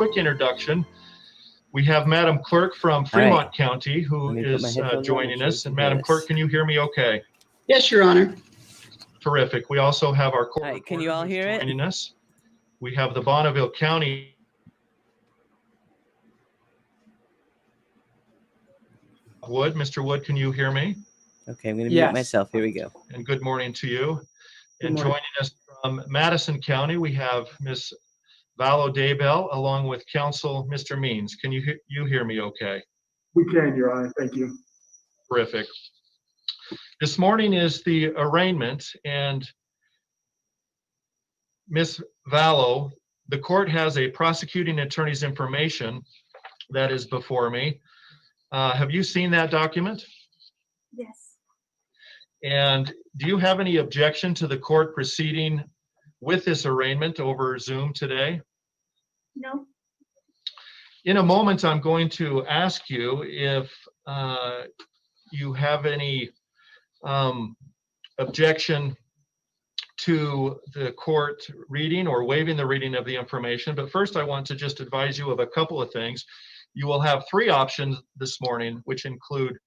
quick introduction. We have Madam Clerk from Fremont County who is joining us. And Madam Clerk, can you hear me okay? Yes, Your Honor. Terrific. We also have our court can you all hear joining us. We have the Bonneville County. Wood, Mr. Wood, can you hear me? Okay, I'm going to mute myself. Here we go. And good morning to you. And joining us from Madison County, we have Ms. Vallow Daybell, along with counsel Mr. Means. Can you hear me okay? We can, Your Honor. Thank you. Terrific. This morning is the arraignment, and Ms. Vallow, the court has a prosecuting attorney's information that is before me. Have you seen that document? Yes. And do you have any objection to the court proceeding with this arraignment over Zoom today? No. In a moment, I'm going to ask you if you have any objection to the court reading or waiving the reading of the information. But first, I want to just advise you of a couple of things. You will have three options this morning, which include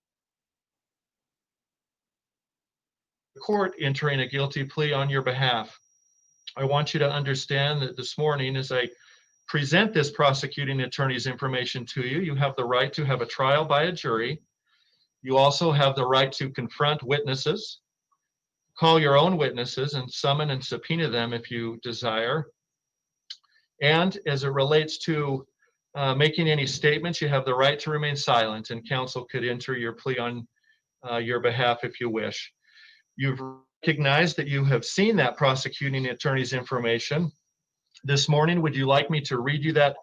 the court entering a guilty plea on your behalf. I want you to understand that this morning, as I present this prosecuting attorney's information to you, you have the right to have a trial by a jury. You also have the right to confront witnesses, call your own witnesses, and summon and subpoena them if you desire. And as it relates to making any statements, you have the right to remain silent, and counsel could enter your plea on your behalf if you wish. You've recognized that you have seen that prosecuting attorney's information. This morning, would you like me to read you that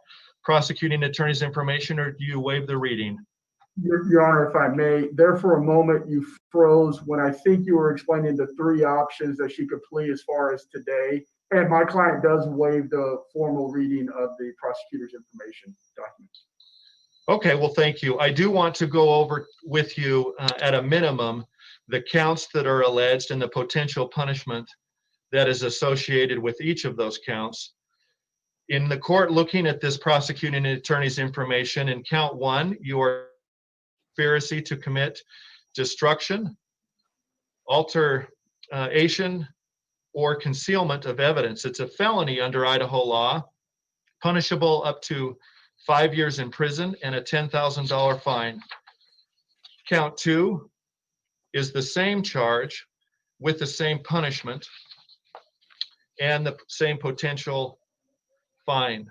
prosecuting attorney's information, or do you waive the reading? Your Honor, if I may, there for a moment you froze when I think you were explaining the three options that she could plea as far as today. And my client does waive the formal reading of the prosecutor's information documents. Okay, well, thank you. I do want to go over with you at a minimum the counts that are alleged and the potential punishment that is associated with each of those counts. In the court looking at this prosecuting attorney's information, in count one, you are conspiracy to commit destruction, alteration, or concealment of evidence. It's a felony under Idaho law, punishable up to 5 years in prison and a $10,000 fine. Count two is the same charge with the same punishment and the same potential fine.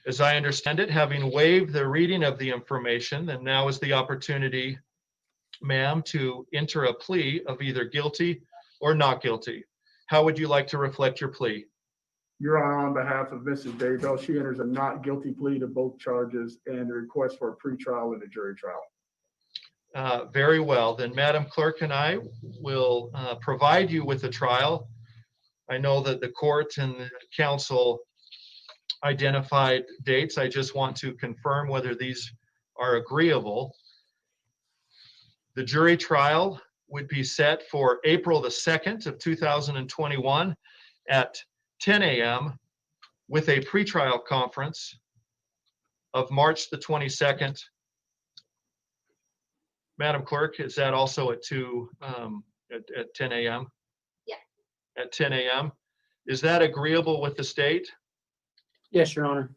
As I understand it, having waived the reading of the information, then now is the opportunity, ma'am, to enter a plea of either guilty or not guilty. How would you like to reflect your plea? Your Honor, on behalf of Mrs. Daybell, she enters a not guilty plea to both charges and the request for a pretrial and a jury trial. Very well. Then Madam Clerk and I will provide you with a trial. I know that the court and the counsel identified dates. I just want to confirm whether these are agreeable. The jury trial would be set for April the 2nd of 2021 at 10 a.m. with a pretrial conference of March the 22nd. Madam Clerk, is that also at 10 a.m.? Yeah. At 10 a.m. Is that agreeable with the state? Yes, Your Honor.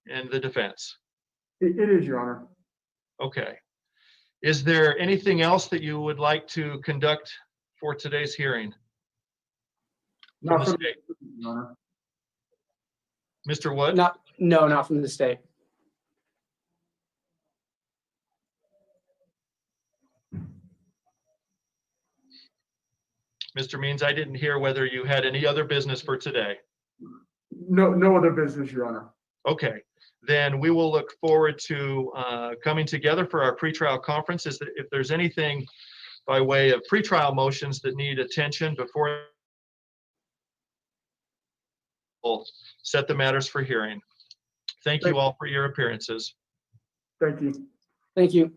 And the defense? It is, Your Honor. Okay. Is there anything else that you would like to conduct for today's hearing? Not From from the state? Your Honor. Mr. Wood? No, not from the state. Mr. Means, I didn't hear whether you had any other business for today. No other business, Your Honor. Okay, then we will look forward to coming together for our pretrial conference. If there's anything by way of pretrial motions that need attention before we'll set the matters for hearing. Thank you all for your appearances. Thank you. Thank you.